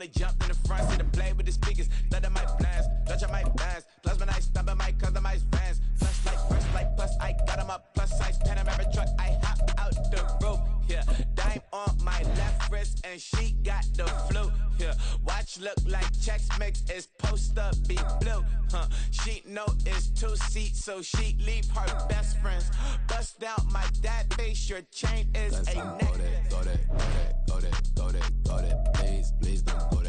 they jumped in the front, see the play with the speakers. Let my plans, touch on my bands. Plus when I stumble my customized vans. First light, plus I got them up. Plus size Panamera truck, I hop out the roof. Yeah, dime on my left wrist and she got the flu. Yeah, watch look like checks mix is post up be blue. She know it's 2 seats, so she leave her best friends. Bust down my dad face, your chain is a neck. Go that, please don't go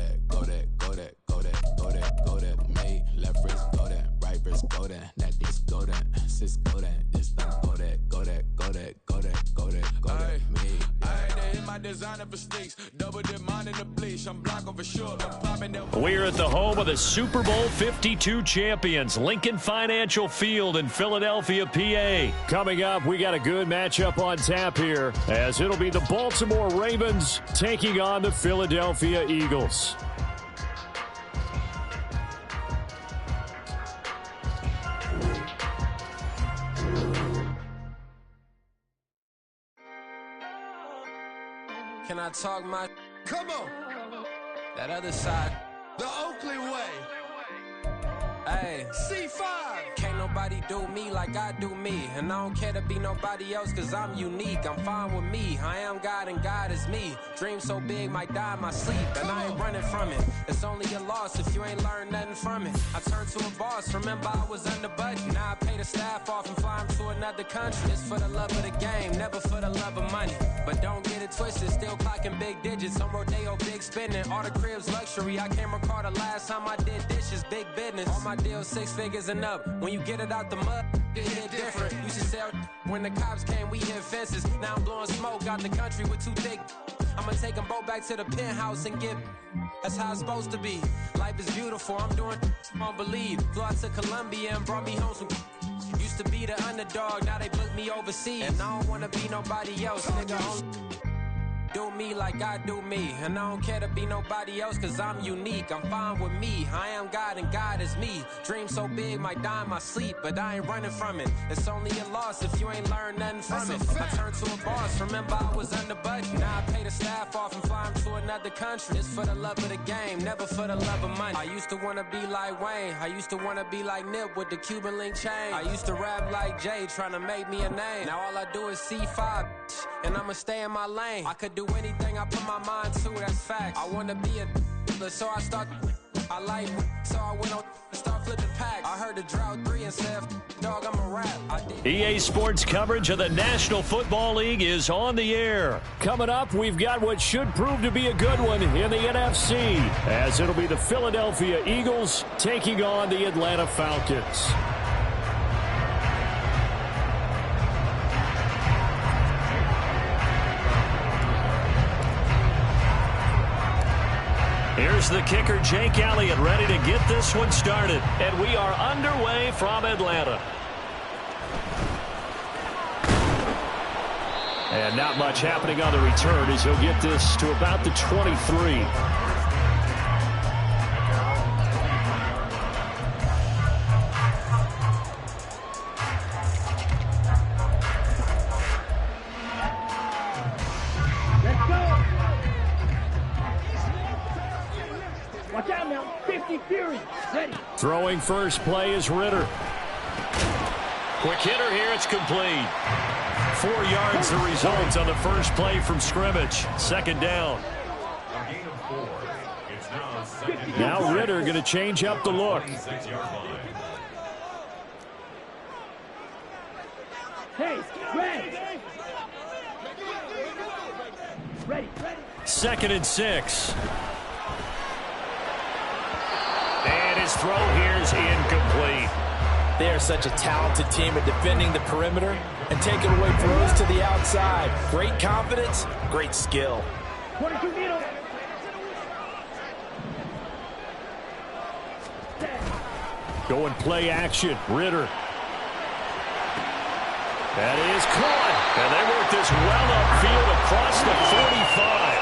that, me, left wrist, go that, right wrist, go that, necklace, go that, sis, go that, it's not go that, me. They hit my designer for sneaks, double dip mine in the bleach, I'm blocking for sure, I'm popping that. We're at the home of the Super Bowl 52 champions, Lincoln Financial Field in Philadelphia, PA. Coming up, we got a good matchup on tap here, as it'll be the Baltimore Ravens taking on the Philadelphia Eagles. Can I talk my... Come on. That other side. The Oakley way. Hey. C5. Can't nobody do me like I do me. And I don't care to be nobody else cause I'm unique. I'm fine with me. I am God and God is me. Dream so big might die in my sleep. And I ain't running from it. It's only a loss if you ain't learned nothing from it. I turned to a boss. Remember I was under budget. Now I pay the staff off and fly them to another country. It's for the love of the game, never for the love of money. But don't get it twisted. Still clocking big digits. On Rodeo, big spending. All the cribs luxury. I can't recall the last time I did dishes. Big business. All my deals 6 figures and up. When you get it out the mud, it hit different. Used to sell when the cops came, we hit fences. Now I'm blowing smoke out the country with 2 thick. I'ma take them both back to the penthouse and get. That's how it's supposed to be. Life is beautiful, I'm doing won't believe. Flew out to Colombia and brought me home some. Used to be the underdog, now they book me overseas. And I don't wanna be nobody else, nigga. Do me like I do me. And I don't care to be nobody else cause I'm unique. I'm fine with me. I am God and God is me. Dream so big might die in my sleep, but I ain't running from it. It's only a loss if you ain't learned nothing from it. I turned to a boss. Remember I was under budget. Now I pay the staff off and fly them to another country. It's for the love of the game, never for the love of money. I used to wanna be like Wayne. I used to wanna be like Nip with the Cuban link chain. I used to rap like Jay, trying to make me a name. Now all I do is C5, and I'ma stay in my lane. I could do anything I put my mind to, that's fact. I wanna be a so I start. I like so I went on and start flipping packs. I heard the drought 3 and said, dog, I'm a rap. EA Sports coverage of the National Football League is on the air. Coming up, we've got what should prove to be a good one in the NFC, as it'll be the Philadelphia Eagles taking on the Atlanta Falcons. Here's the kicker, Jake Elliott, ready to get this one started. And we are underway from Atlanta. And not much happening on the return as he'll get this to about the 23. Watch out now, 50 Fury, ready. Throwing first play is Ritter. Quick hitter here, it's complete. 4 yards the result on the first play from scrimmage. Second down. Now Ritter going to change up the look. Hey, ready. Ready. 2nd and 6. And his throw here is incomplete. They are such a talented team at defending the perimeter and taking away throws to the outside. Great confidence, great skill. 22 needle. Going play action, Ritter. That is caught. And they work this well upfield across the 45.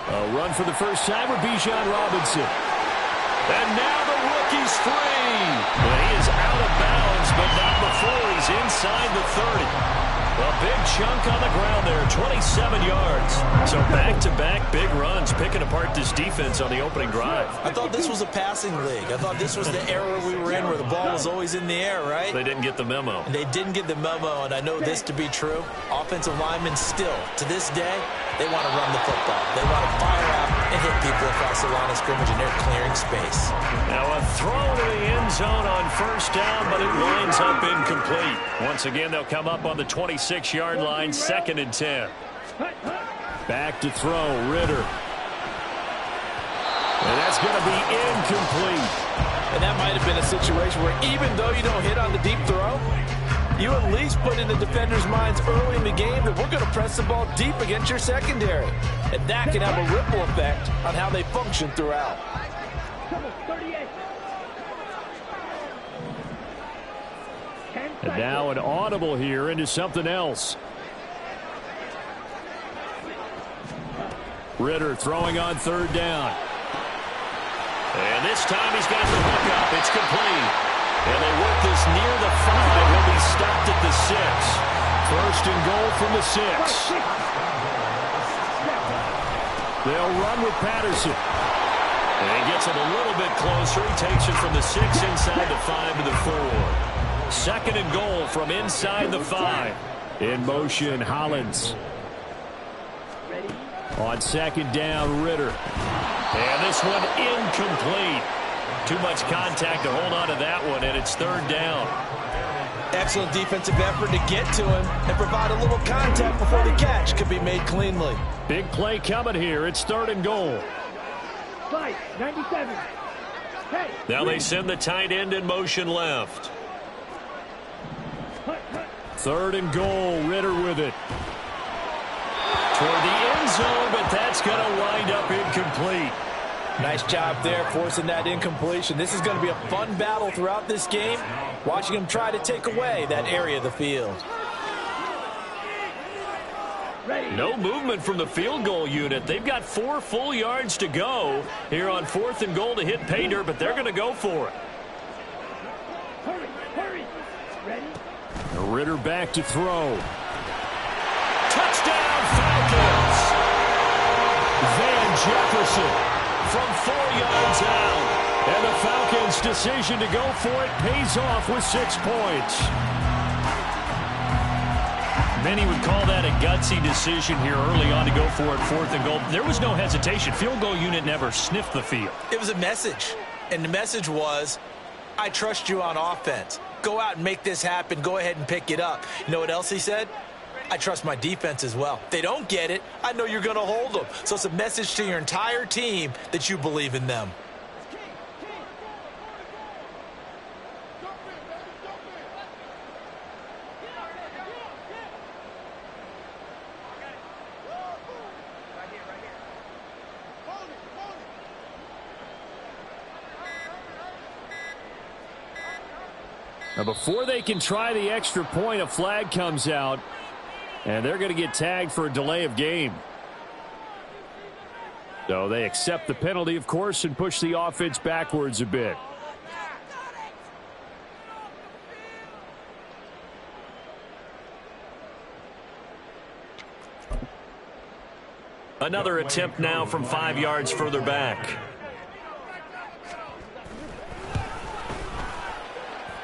A run for the first time with Bijan Robinson. And now the rookie's free. But he is out of bounds, but not before he's inside the 30. A big chunk on the ground there, 27 yards. So back-to-back big runs, picking apart this defense on the opening drive. I thought this was a passing league. I thought this was the era we were in where the ball was always in the air, right? They didn't get the memo. And they didn't get the memo, and I know this to be true. Offensive linemen still, to this day, they want to run the football. They want to fire out and hit people across the line of scrimmage, and they're clearing space. Now a throw to the end zone on first down, but it winds up incomplete. Once again, they'll come up on the 26-yard line, 2nd and 10. Back to throw, Ritter. And that's going to be incomplete. And that might have been a situation where even though you don't hit on the deep throw, you at least put in the defender's minds early in the game that we're going to press the ball deep against your secondary. And that can have a ripple effect on how they function throughout. And now an audible here into something else. Ritter throwing on 3rd down. And this time he's got the hook up. It's complete. And they work this near the 5. He'll be stopped at the 6. 1st and goal from the 6. They'll run with Patterson. And he gets it a little bit closer. He takes it from the 6 inside the 5 to the 4. 2nd and goal from inside the 5. In motion, Hollins. On 2nd down, Ritter. And this one incomplete. Too much contact to hold on to that one, and it's 3rd down. Excellent defensive effort to get to him and provide a little contact before the catch could be made cleanly. Big play coming here. It's 3rd and goal. 97. Hey, now they send the tight end in motion left. 3rd and goal, Ritter with it. Toward the end zone, but that's going to wind up incomplete. Nice job there forcing that incompletion. This is going to be a fun battle throughout this game, watching him try to take away that area of the field. No movement from the field goal unit. They've got 4 full yards to go here on 4th and goal to hit pay dirt, but they're going to go for it. hurry. Ready? Ritter back to throw. Touchdown, Falcons! Van Jefferson from 4 yards out. And the Falcons' decision to go for it pays off with 6 points. Many would call that a gutsy decision here early on to go for it, 4th and goal. There was no hesitation. Field goal unit never sniffed the field. It was a message, and the message was, I trust you on offense. Go out and make this happen. Go ahead and pick it up. You know what else he said? I trust my defense as well. If they don't get it, I know you're going to hold them. So it's a message to your entire team that you believe in them. Now, before they can try the extra point, a flag comes out, and they're going to get tagged for a delay of game. So they accept the penalty, of course, and push the offense backwards a bit. Another attempt now from 5 yards further back.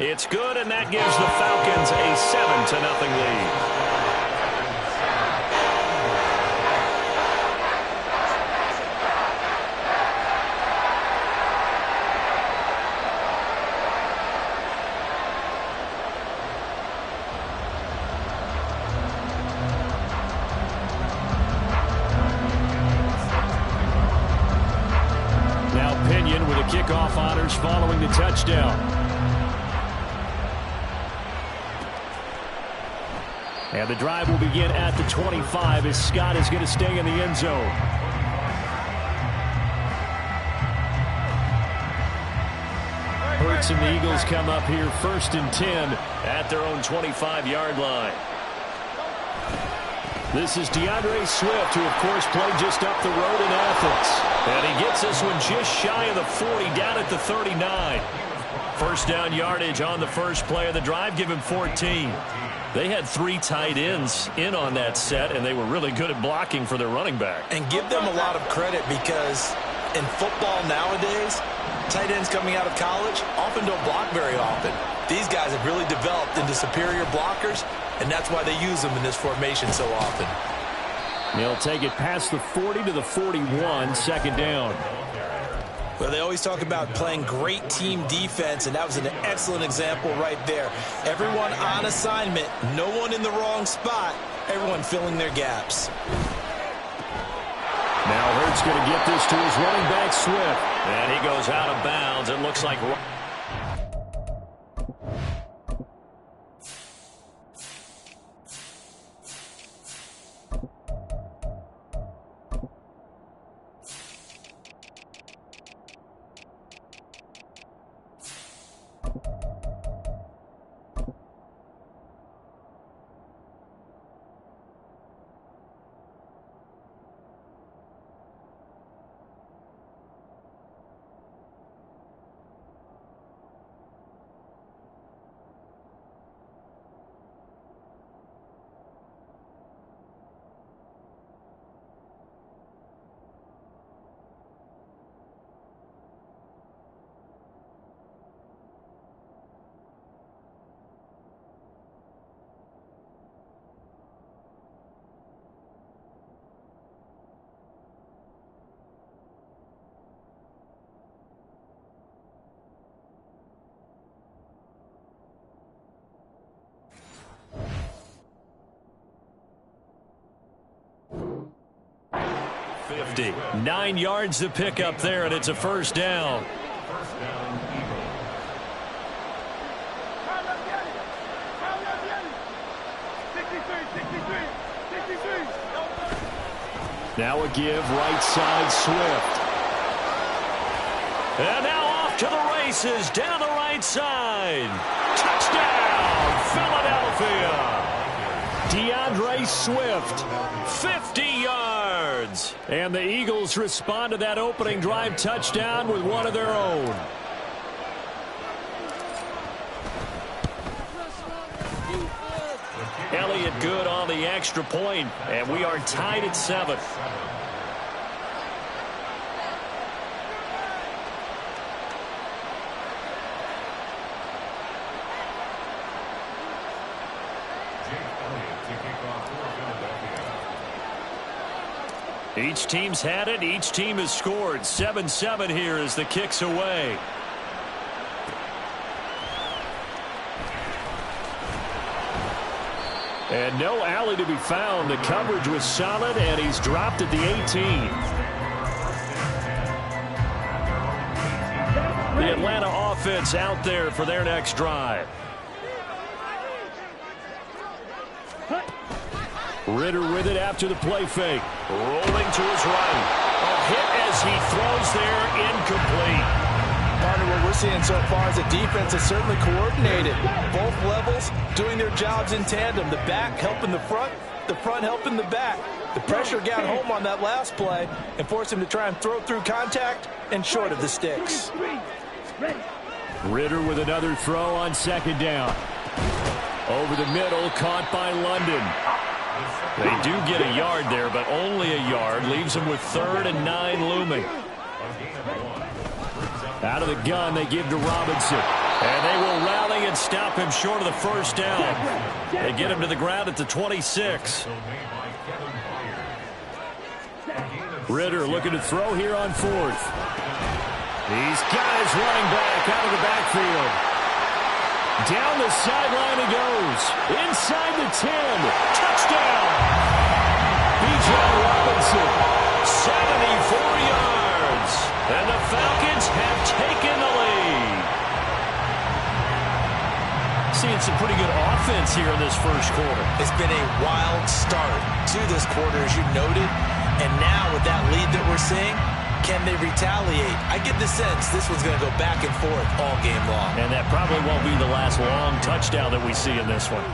It's good, and that gives the Falcons a 7-0 lead. Now Pinion with the kickoff honors following the touchdown. And the drive will begin at the 25 as Scott is going to stay in the end zone. Hurts and the Eagles come up here 1st and 10 at their own 25-yard line. This is DeAndre Swift, who, of course, played just up the road in Athens. And he gets this one just shy of the 40, down at the 39. First down yardage on the first play of the drive. Give him 14. They had 3 tight ends in on that set, and they were really good at blocking for their running back. And give them a lot of credit because in football nowadays, tight ends coming out of college often don't block very often. These guys have really developed into superior blockers, and that's why they use them in this formation so often. They'll take it past the 40 to the 41, second down. Well, they always talk about playing great team defense, and that was an excellent example right there. Everyone on assignment, no one in the wrong spot, everyone filling their gaps. Now Hurts going to get this to his running back, Swift. And he goes out of bounds. It looks like... ...50. 9 yards to pick up there, and it's a first down. Now a give, right side, Swift. And now off to the races, down the right side. Touchdown, Philadelphia. DeAndre Swift, 50 yards. And the Eagles respond to that opening drive touchdown with one of their own. Elliott good on the extra point, and we are tied at 7. Each team's had it. Each team has scored. 7-7 here as the kick's away. And no alley to be found. The coverage was solid, and he's dropped at the 18. The Atlanta offense out there for their next drive. Ritter with it after the play fake. Rolling to his right. A hit as he throws there, incomplete. Partner, what we're seeing so far is the defense is certainly coordinated. Both levels doing their jobs in tandem. The back helping the front helping the back. The pressure got home on that last play and forced him to try and throw through contact and short of the sticks. Ritter with another throw on second down. Over the middle, caught by London. They do get a yard there, but only a yard. Leaves them with 3rd and 9 looming. Out of the gun, they give to Robinson. And they will rally and stop him short of the first down. They get him to the ground at the 26. Ritter looking to throw here on 4th. He's got his running back out of the backfield. Down the sideline he goes. Inside the 10. Touchdown. Bijan Robinson. 74 yards. And the Falcons have taken the lead. Seeing some pretty good offense here in this first quarter. It's been a wild start to this quarter, as you noted. And now with that lead that we're seeing, can they retaliate? I get the sense this one's going to go back and forth all game long. And that probably won't be the last long touchdown that we see in this one.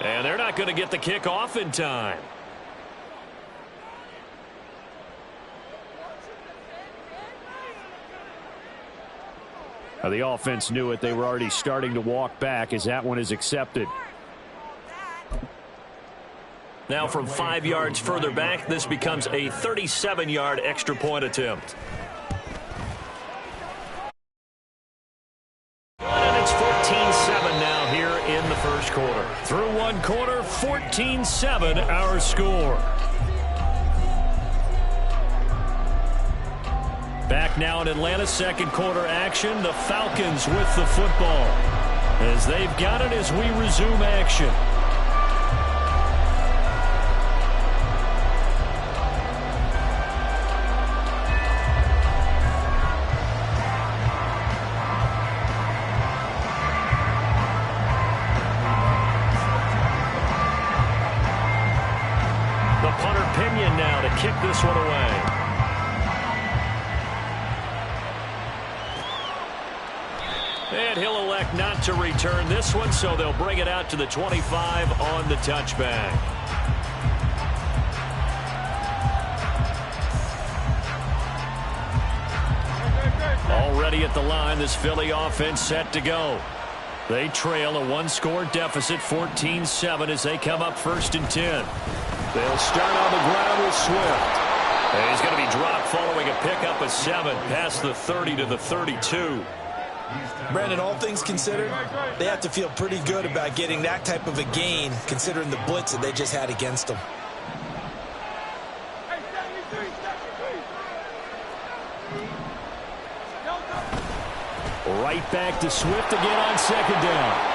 And they're not going to get the kick off in time. The offense knew it. They were already starting to walk back as that one is accepted. Now from 5 yards further back, this becomes a 37-yard extra point attempt. And it's 14-7 now here in the first quarter. Through one quarter, 14-7 our score. Back now in Atlanta, second quarter action. The Falcons with the football as they've got it as we resume action. The punter Pinion now to kick this one away. And he'll elect not to return this one, so they'll bring it out to the 25 on the touchback. Already at the line, this Philly offense set to go. They trail a one-score deficit, 14-7, as they come up 1st and 10. They'll start on the ground with Swift. And he's going to be dropped following a pickup of 7 past the 30 to the 32. Brandon, all things considered, they have to feel pretty good about getting that type of a gain, considering the blitz that they just had against them. Right back to Swift again on 2nd down.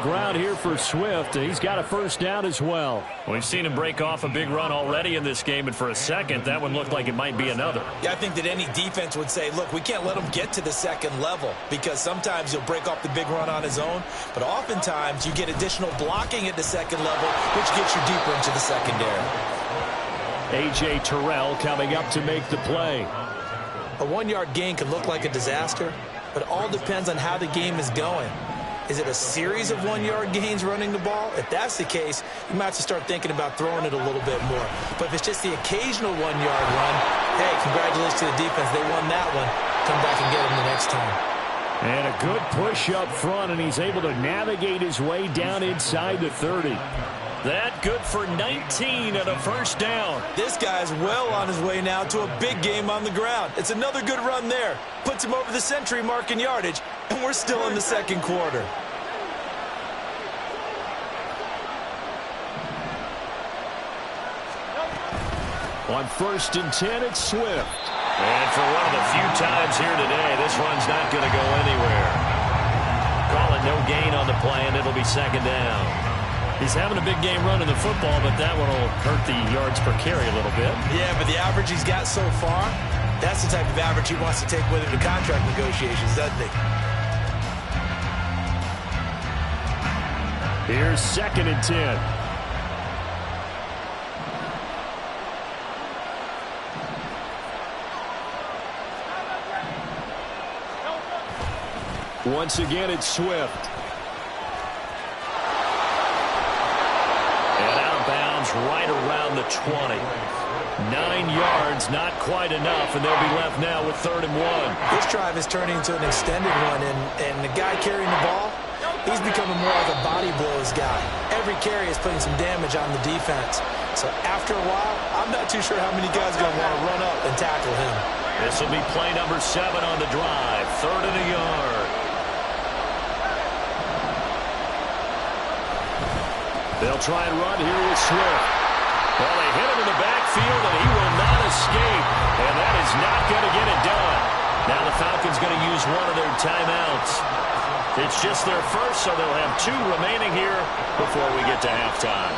Ground here for Swift. He's got a 1st down as well. We've seen him break off a big run already in this game, and for a second, that one looked like it might be another. Yeah, I think that any defense would say, look, we can't let him get to the 2nd level, because sometimes he'll break off the big run on his own, but oftentimes you get additional blocking at the 2nd level, which gets you deeper into the secondary. A.J. Terrell coming up to make the play. A 1-yard gain can look like a disaster, but it all depends on how the game is going. Is it a series of 1-yard gains running the ball? If that's the case, you might have to start thinking about throwing it a little bit more. But if it's just the occasional 1-yard run, hey, congratulations to the defense. They won that one. Come back and get them the next time. And a good push up front, and he's able to navigate his way down inside the 30. That good for 19 and a 1st down. This guy's well on his way now to a big game on the ground. It's another good run there. Puts him over the century mark in yardage, and we're still in the 2nd quarter. On 1st and 10, it's Swift. And for one of the few times here today, this run's not going to go anywhere. Call it no gain on the play, and it'll be 2nd down. He's having a big game running the football, but that one will hurt the yards per carry a little bit. Yeah, but the average he's got so far, that's the type of average he wants to take with him to contract negotiations, doesn't he? Here's 2nd and 10. Once again, it's Swift. And out of bounds right around the 20. 9 yards, not quite enough, and they'll be left now with 3rd and 1. This drive is turning into an extended run, and the guy carrying the ball, he's becoming more like a body blows guy. Every carry is putting some damage on the defense. So after a while, I'm not too sure how many guys are going to want to run up and tackle him. This will be play number 7 on the drive. 3rd and a yard. They'll try and run here with Swift. Well, they hit him in the backfield, and he will not escape. And that is not going to get it done. Now the Falcons going to use one of their timeouts. It's just their first, so they'll have 2 remaining here before we get to halftime.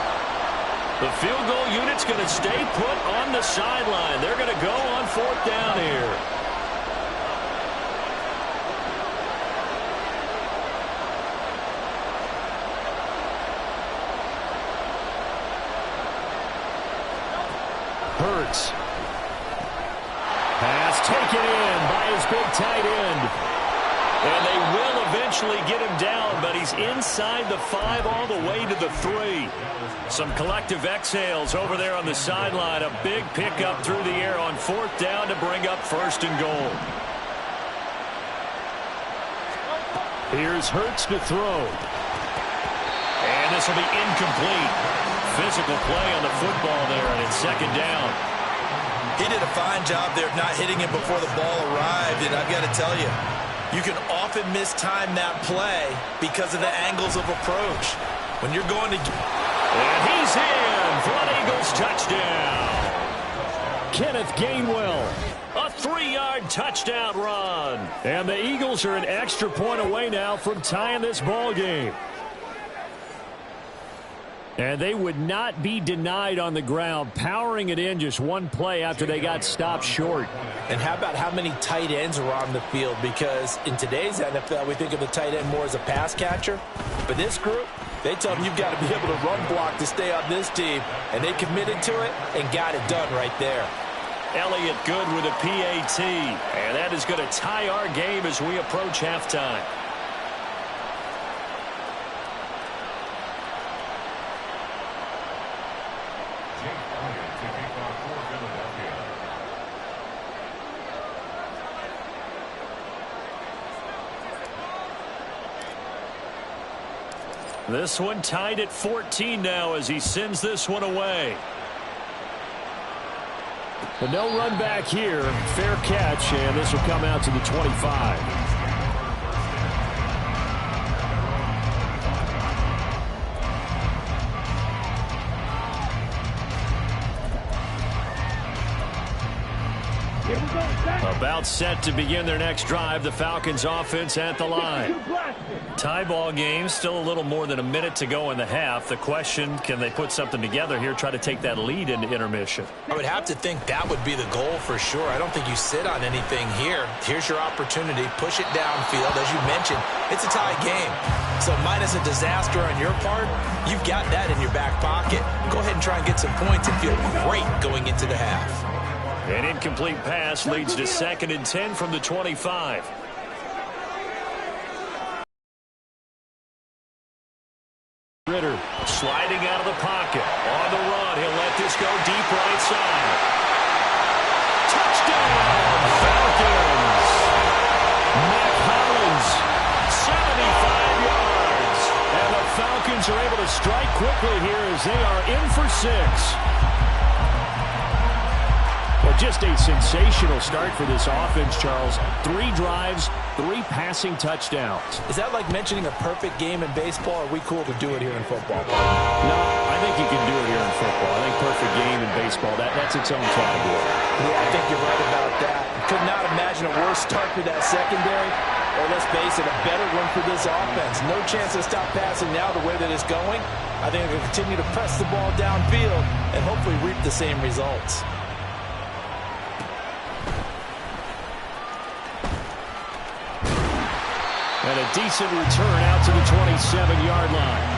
The field goal unit's going to stay put on the sideline. They're going to go on 4th down here. Hurts. Pass taken in by his Eagles' big tight end. And they will eventually get him down, but he's inside the 5 all the way to the 3. Some collective exhales over there on the sideline. A big pickup through the air on 4th down to bring up 1st and goal. Here's Hurts to throw. And this will be incomplete. Physical play on the football there, and it's 2nd down. He did a fine job there of not hitting it before the ball arrived, and I've got to tell you, you can often mistime that play because of the angles of approach. When you're going to... And he's in for an Eagles touchdown. Kenneth Gainwell, a 3-yard touchdown run. And the Eagles are an extra point away now from tying this ball game. And they would not be denied on the ground, powering it in just one play after they got stopped short. And how about how many tight ends are on the field? Because in today's NFL, we think of the tight end more as a pass catcher. But this group, they tell them you've got to be able to run block to stay on this team. And they committed to it and got it done right there. Elliott good with a PAT. And that is going to tie our game as we approach halftime. This one tied at 14 now as he sends this one away. But no run back here. Fair catch, and this will come out to the 25. About set to begin their next drive. The Falcons offense at the line. Tie ball game, still a little more than a minute to go in the half. The question, can they put something together here, try to take that lead into intermission? I would have to think that would be the goal for sure. I don't think you sit on anything here. Here's your opportunity. Push it downfield. As you mentioned, it's a tie game. So minus a disaster on your part, you've got that in your back pocket. Go ahead and try and get some points and feel great going into the half. An incomplete pass leads to 2nd and 10 from the 25. Ritter sliding out of the pocket. On the run, he'll let this go deep right side. Touchdown, Falcons! Mac Hollins, 75 yards. And the Falcons are able to strike quickly here as they are in for 6. Well, just a sensational start for this offense, Charles. 3 drives, 3 passing touchdowns. Is that like mentioning a perfect game in baseball, or are we cool to do it here in football? No, I think you can do it here in football. I think perfect game in baseball, that's its own category. Yeah, I think you're right about that. Could not imagine a worse start for that secondary, or let's face it, a better one for this offense. No chance to stop passing now the way that it's going. I think they'll continue to press the ball downfield and hopefully reap the same results. And a decent return out to the 27-yard line.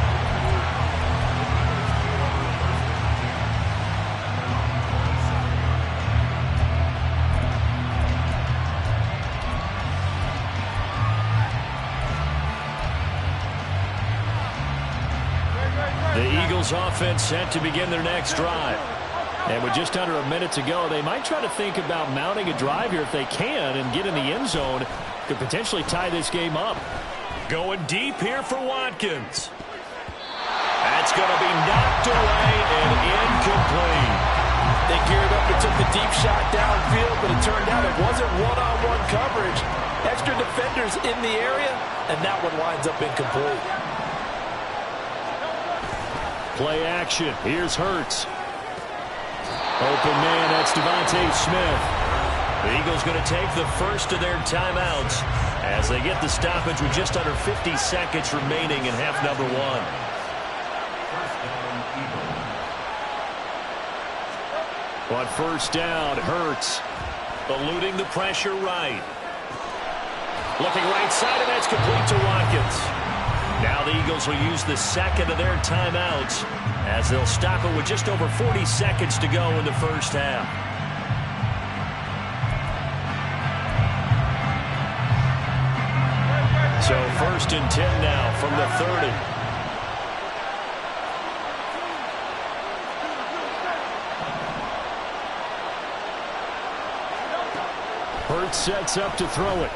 The Eagles offense set to begin their next drive. And with just under a minute to go, they might try to think about mounting a drive here if they can and get in the end zone. Could potentially tie this game up. Going deep here for Watkins. That's going to be knocked away and incomplete. They geared up and took the deep shot downfield, but it turned out it wasn't one-on-one coverage. Extra defenders in the area, and that one winds up incomplete. Play action. Here's Hurts. Open man, that's Devontae Smith. The Eagles going to take the first of their timeouts as they get the stoppage with just under 50 seconds remaining in half number 1. On 1st down, Hurts eluding the pressure right. Looking right side, and that's complete to Watkins. Now the Eagles will use the 2nd of their timeouts as they'll stop it with just over 40 seconds to go in the first half. 1st and 10 now from the 30. Hurts sets up to throw it.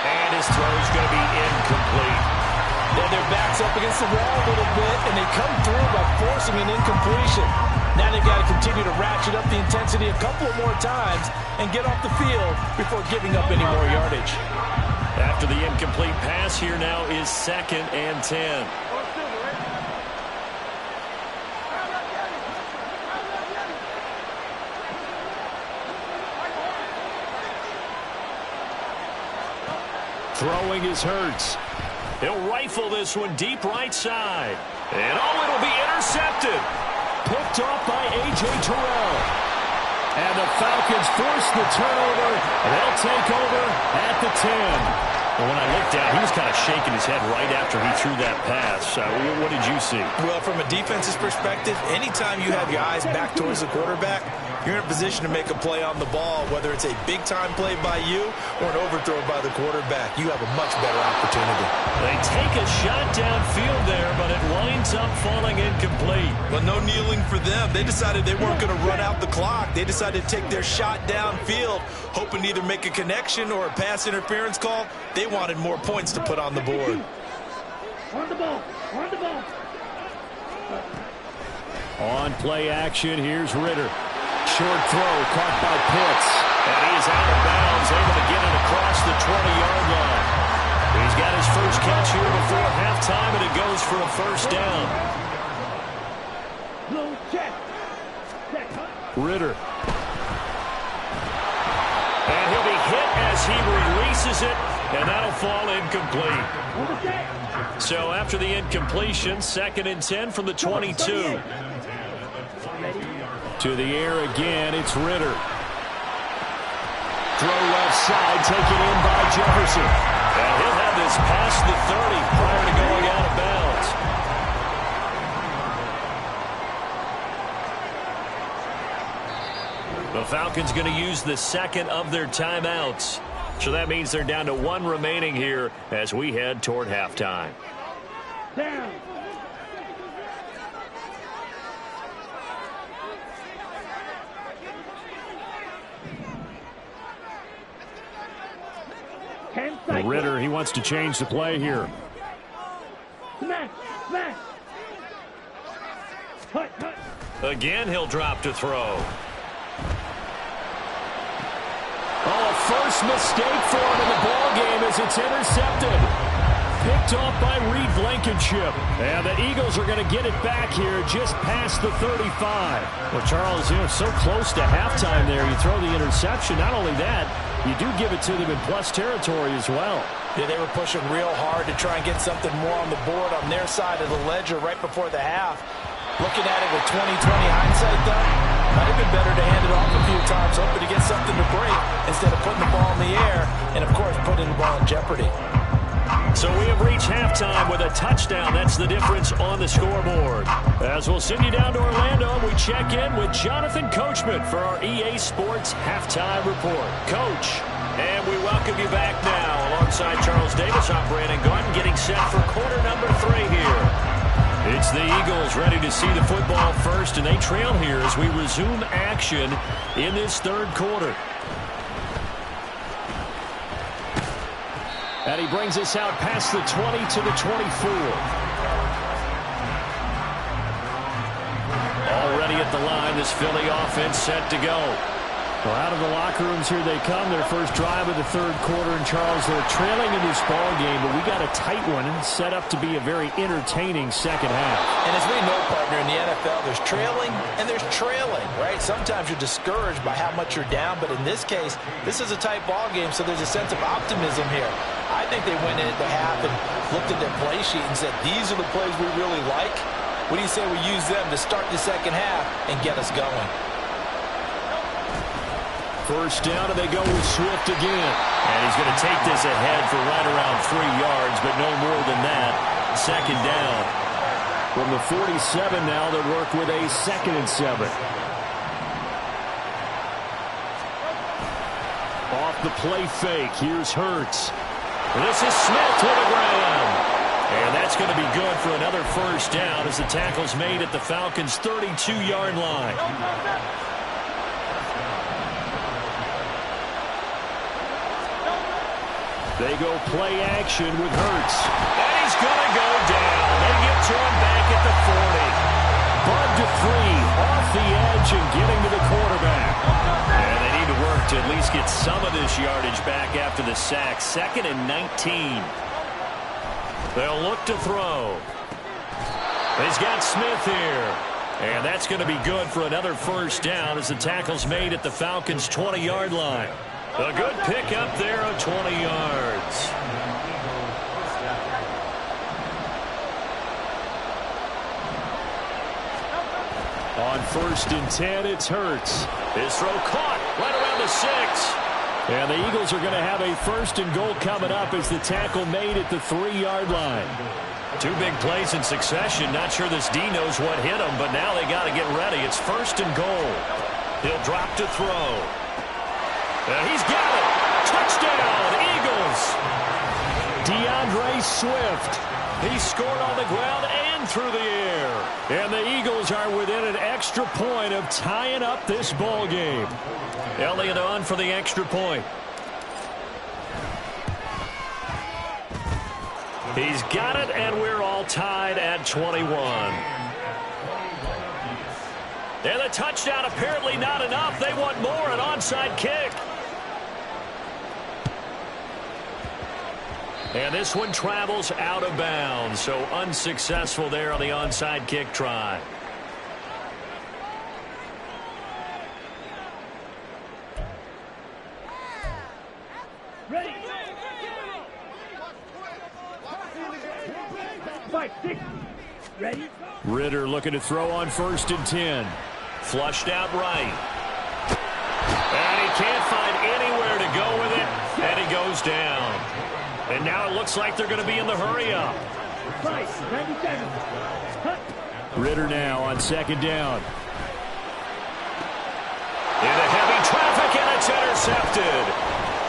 And his throw is going to be incomplete. Then their back's up against the wall a little bit, and they come through by forcing an incompletion. Now they've got to continue to ratchet up the intensity a couple of more times and get off the field before giving up any more yardage. After the incomplete pass, here now is 2nd and 10. Throwing is Hurts. He'll rifle this one deep right side. And it'll be intercepted. Picked off by A.J. Terrell. And the Falcons force the turnover. They'll take over at the 10. Well, when I looked down, he was kind of shaking his head right after he threw that pass. What did you see? Well, from a defense's perspective, anytime you have your eyes back towards the quarterback, you're in a position to make a play on the ball, whether it's a big-time play by you or an overthrow by the quarterback. You have a much better opportunity. They take a shot downfield there, but it winds up falling incomplete. Well, no kneeling for them. They decided they weren't going to run out the clock. They decided to take their shot downfield, hoping to either make a connection or a pass interference call. They wanted more points to put on the board. On the ball. On the ball. On play action, here's Ritter. Short throw caught by Pitts. And he is out of bounds, able to get it across the 20-yard line. He's got his first catch here before halftime, and it goes for a first down. Low check. Ritter. And he'll be hit as he releases it, and that'll fall incomplete. So after the incompletion, 2nd and 10 from the 22. To the air again, it's Ritter. Throw left side, taken in by Jefferson. And he'll have this past the 30 prior to going out of bounds. The Falcons going to use the 2nd of their timeouts. So that means they're down to 1 remaining here as we head toward halftime. Down. Ritter, he wants to change the play here. Smash! Smash! Cut! Cut! Again, he'll drop to throw. Oh, a first mistake for him in the ballgame as it's intercepted. Picked off by Reed Blankenship. And the Eagles are going to get it back here just past the 35. Well, Charles, so close to halftime there. You throw the interception. Not only that, you do give it to them in plus territory as well. Yeah, they were pushing real hard to try and get something more on the board on their side of the ledger right before the half. Looking at it with 20/20 hindsight, though, might have been better to hand it off a few times, hoping to get something to break instead of putting the ball in the air and, of course, putting the ball in jeopardy. So we have reached halftime with a touchdown. That's the difference on the scoreboard. As we'll send you down to Orlando, we check in with Jonathan Coachman for our EA Sports Halftime Report. Coach, and we welcome you back now. Alongside Charles Davis, I'm Brandon Garden, getting set for quarter number 3 here. It's the Eagles ready to see the football first, and they trail here as we resume action in this 3rd quarter. And he brings us out past the 20 to the 24. Already at the line, this Philly offense set to go. Well, out of the locker rooms here they come. Their first drive of the 3rd quarter. And Charles, they're trailing in this ball game, but we got a tight one set up to be a very entertaining second half. And as we know, partner, in the NFL, there's trailing and there's trailing, right? Sometimes you're discouraged by how much you're down, but in this case, this is a tight ball game, so there's a sense of optimism here. I think they went in at the half and looked at their play sheet and said, these are the plays we really like. What do you say we use them to start the second half and get us going? First down, and they go with Swift again. And he's going to take this ahead for right around 3 yards, but no more than that. 2nd down. From the 47 now, they work with a 2nd and 7. Off the play fake, here's Hurts. This is Smith to the ground. And that's going to be good for another first down as the tackle's made at the Falcons' 32-yard line. They go play action with Hurts. And he's going to go down. They get to him back at the 40. Bud Dupree off the edge and getting to the quarterback. And they need to work to at least get some of this yardage back after the sack. 2nd and 19. They'll look to throw. He's got Smith here. And that's going to be good for another first down as the tackle's made at the Falcons' 20-yard line. A good pickup there of 20 yards. On 1st and 10, it's Hurts. His throw caught right around the 6. And the Eagles are going to have a 1st and goal coming up as the tackle made at the 3-yard line. 2 big plays in succession. Not sure this D knows what hit him, but now they got to get ready. It's 1st and goal. He'll drop to throw. And he's got it. Touchdown, Eagles. DeAndre Swift. He scored on the ground and through the air. And the Eagles are within an extra point of tying up this ball game. Elliott on for the extra point. He's got it, and we're all tied at 21. And the touchdown apparently not enough. They want more, an onside kick. And this one travels out of bounds, so unsuccessful there on the onside kick try. Ready. 5, 6. Ready. Ritter looking to throw on 1st and 10. Flushed out right. And he can't find anywhere to go with it, and he goes down. And now it looks like they're going to be in the hurry-up. 5-97. Ritter now on 2nd down. Into heavy traffic, and it's intercepted.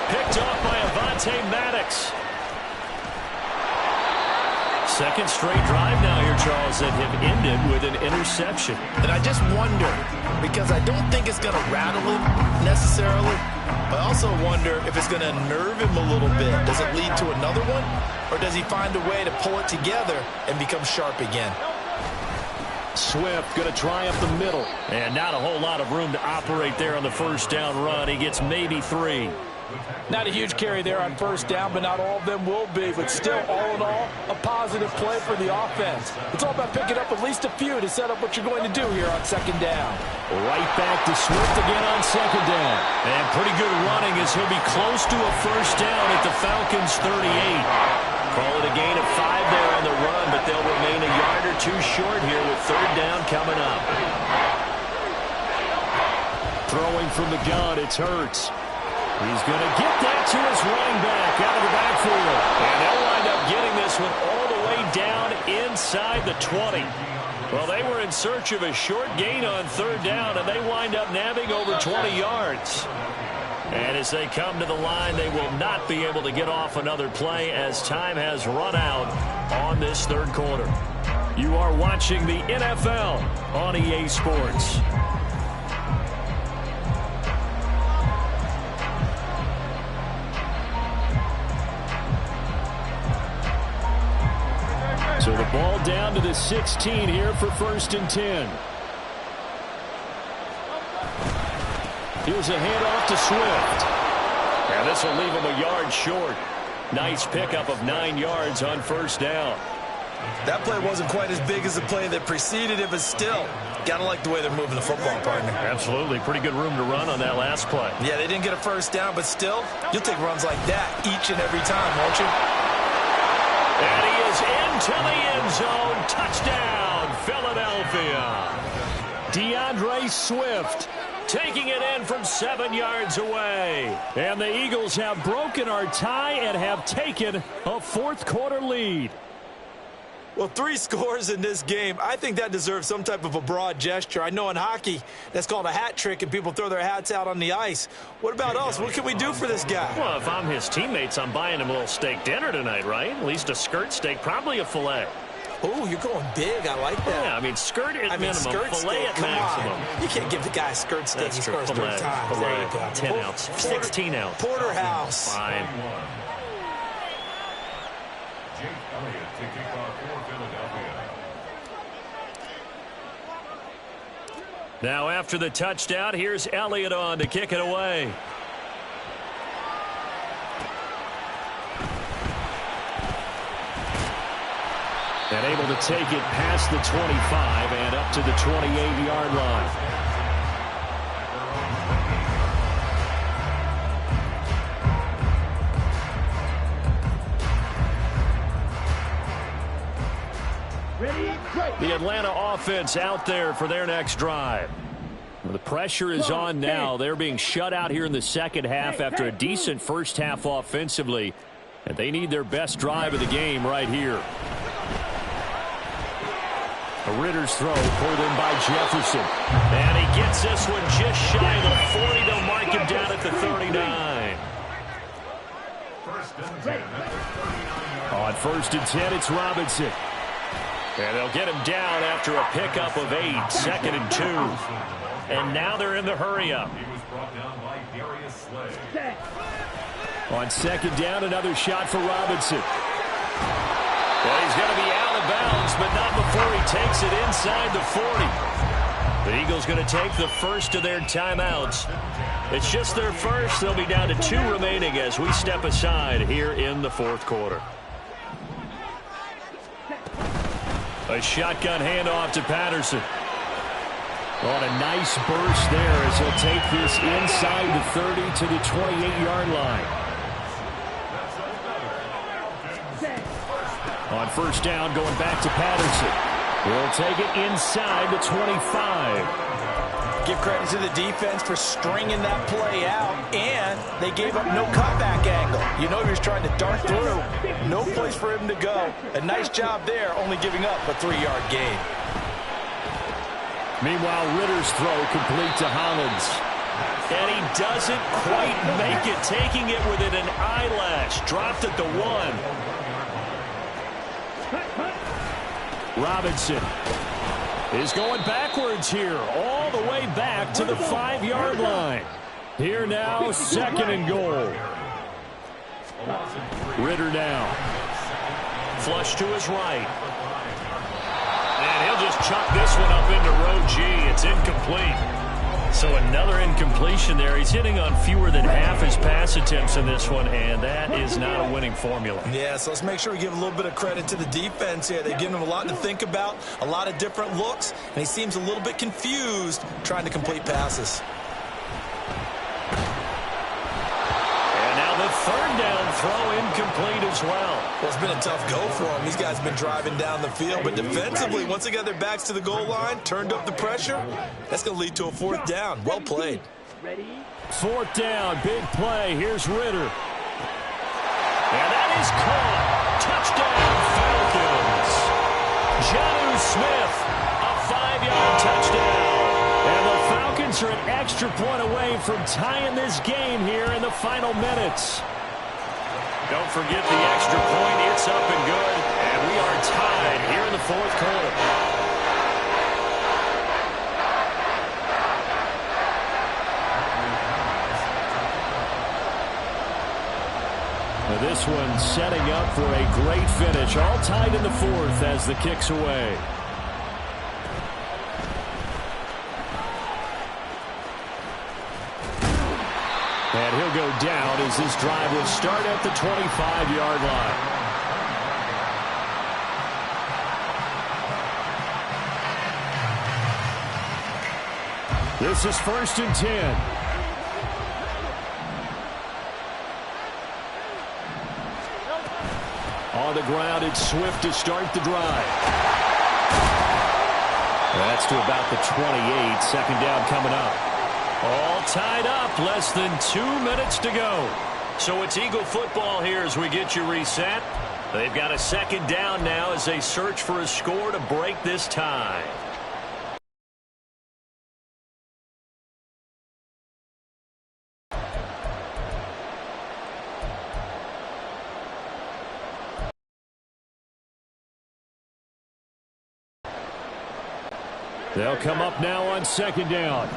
Picked off by Avonte Maddox. 2nd straight drive now here, Charles, that have ended with an interception. And I just wonder, because I don't think it's going to rattle him necessarily, but I also wonder if it's going to nerve him a little bit. Does it lead to another one, or does he find a way to pull it together and become sharp again? Swift going to try up the middle. And not a whole lot of room to operate there on the 1st down run. He gets maybe 3. Not a huge carry there on 1st down, but not all of them will be. But still, all in all, a positive play for the offense. It's all about picking up at least a few to set up what you're going to do here on 2nd down. Right back to Swift again on 2nd down. And pretty good running as he'll be close to a 1st down at the Falcons' 38. Call it a gain of 5 there on the run, but they'll remain a yard or 2 short here with 3rd down coming up. Throwing from the gun, it's Hurts. He's going to get that to his running back out of the backfield. And they'll wind up getting this one all the way down inside the 20. Well, they were in search of a short gain on 3rd down, and they wind up nabbing over 20 yards. And as they come to the line, they will not be able to get off another play as time has run out on this 3rd quarter. You are watching the NFL on EA Sports. So the ball down to the 16 here for 1st and 10. Here's a handoff to Swift. And this will leave him a yard short. Nice pickup of 9 yards on 1st down. That play wasn't quite as big as the play that preceded it, but still, gotta like the way they're moving the football, partner. Absolutely. Pretty good room to run on that last play. Yeah, they didn't get a 1st down, but still, you'll take runs like that each and every time, won't you? And he is into the end zone. Touchdown, Philadelphia. DeAndre Swift taking it in from 7 yards away. And the Eagles have broken our tie and have taken a 4th quarter lead. Well, 3 scores in this game. I think that deserves some type of a broad gesture. I know in hockey, that's called a hat trick, and people throw their hats out on the ice. What about us? What can we do for this guy? Well, if I'm his teammates, I'm buying him a little steak dinner tonight, right? At least a skirt steak, probably a filet. Oh, you're going big. I like that. Yeah, I mean, skirt at minimum, skirt filet steak, at maximum. on. You can't give the guy a skirt steak. That's He true. scores 3 Filet, times. There you go. 10 ounce, 16 ounce. Porterhouse. Fine. Now after the touchdown, here's Elliott on to kick it away. And able to take it past the 25 and up to the 28-yard line. The Atlanta offense out there for their next drive. The pressure is on now. They're being shut out here in the second half after a decent first half offensively. And they need their best drive of the game right here. A Ritter's throw pulled in by Jefferson. And he gets this one just shy of the 40. They'll mark him down at the 39. On 1st and 10, it's Robinson. And they'll get him down after a pickup of 8, 2nd and 2. And now they're in the hurry-up. On 2nd down, another shot for Robinson. Well, he's going to be out of bounds, but not before he takes it inside the 40. The Eagles going to take the first of their timeouts. It's just their first. They'll be down to 2 remaining as we step aside here in the 4th quarter. A shotgun handoff to Patterson. On a nice burst there as he'll take this inside the 30 to the 28-yard line. On 1st down, going back to Patterson. He'll take it inside the 25. Give credit to the defense for stringing that play out, and they gave up no cutback angle. You know he was trying to dart through. No place for him to go. A nice job there, only giving up a 3-yard gain. Meanwhile, Ritter's throw complete to Hollins. And he doesn't quite make it, taking it within an eyelash. Dropped at the 1. Robinson is going backwards here, all the way back to the 5-yard line. Here now, 2nd and goal. Ritter now. Flush to his right. And he'll just chuck this one up into row G. It's incomplete. So another incompletion there. He's hitting on fewer than half his pass attempts in this one, and that is not a winning formula. Yeah, so let's make sure we give a little bit of credit to the defense here. They've given him a lot to think about, a lot of different looks, and he seems a little bit confused trying to complete passes. And now the 3rd down throw incomplete as well. Well, it's been a tough go for him. These guys have been driving down the field, but defensively, once they got their backs to the goal line, turned up the pressure, that's going to lead to a 4th down. Well played. 4th down, big play. Here's Ritter. And that is caught. Touchdown, Falcons. Jonnu Smith, a 5-yard touchdown. And the Falcons are an extra point away from tying this game here in the final minutes. Don't forget the extra point. It's up and good. And we are tied here in the 4th quarter. Now this one setting up for a great finish. All tied in the 4th as the kick's away. And he'll go down as this drive will start at the 25-yard line. This is 1st and 10. On the ground, it's Swift to start the drive. That's to about the 28. 2nd down coming up. All tied up, less than 2 minutes to go. So it's Eagle football here as we get you reset. They've got a second down now as they search for a score to break this tie. They'll come up now on second down.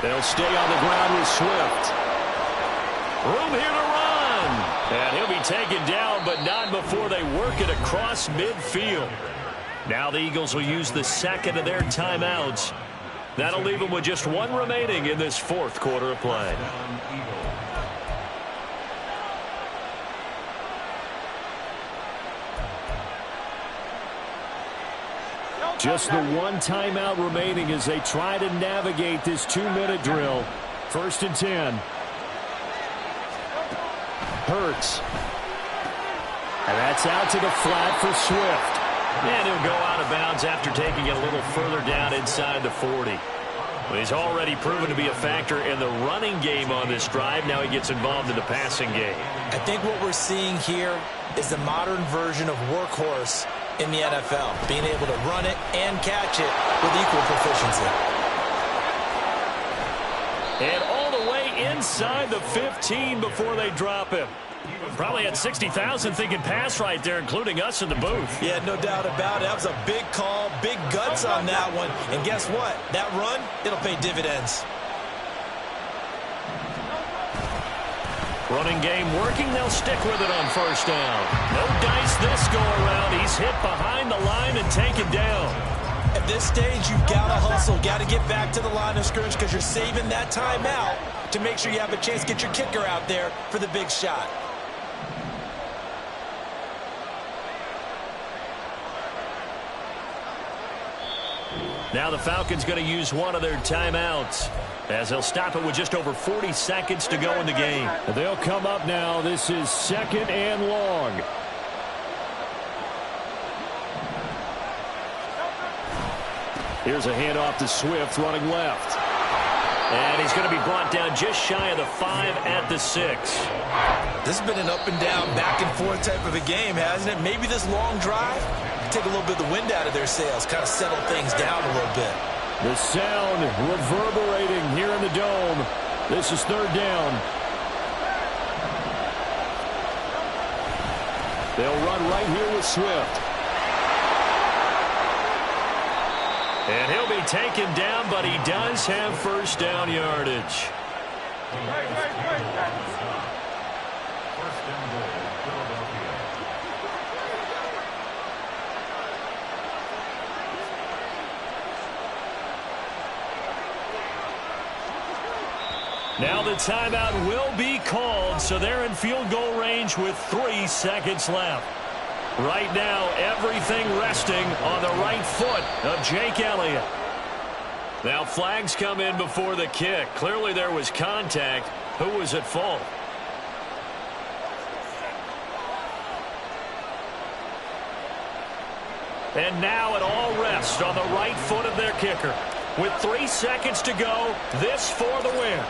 They'll stay on the ground with Swift. Room here to run. And he'll be taken down, but not before they work it across midfield. Now the Eagles will use the second of their timeouts. That'll leave them with just one remaining in this fourth quarter of play. Just the one timeout remaining as they try to navigate this 2-minute drill. 1st and 10. Hurts. And that's out to the flat for Swift. And he'll go out of bounds after taking it a little further down inside the 40. Well, he's already proven to be a factor in the running game on this drive. Now he gets involved in the passing game. I think what we're seeing here is the modern version of workhorse in the NFL, being able to run it and catch it with equal proficiency. And all the way inside the 15 before they drop him. Probably had 60,000 thinking pass right there, including us in the booth. Yeah, no doubt about it. That was a big call, big guts on that one. And guess what? That run, it'll pay dividends. Running game working. They'll stick with it on 1st down. No dice this go around. He's hit behind the line and taken down. At this stage, you've got to hustle. Got to get back to the line of scrimmage because you're saving that timeout to make sure you have a chance to get your kicker out there for the big shot. Now the Falcons going to use one of their timeouts as they'll stop it with just over 40 seconds to go in the game. They'll come up now. This is 2nd and long. Here's a handoff to Swift running left. And he's going to be brought down just shy of the 5 at the 6. This has been an up and down, back and forth type of a game, hasn't it? Maybe this long drive take a little bit of the wind out of their sails, kind of settle things down a little bit. The sound reverberating here in the dome. This is 3rd down. They'll run right here with Swift. And he'll be taken down, but he does have 1st down yardage. Now the timeout will be called, so they're in field goal range with 3 seconds left. Right now, everything resting on the right foot of Jake Elliott. Now flags come in before the kick. Clearly there was contact. Who was at fault? And now it all rests on the right foot of their kicker. With 3 seconds to go, this for the win.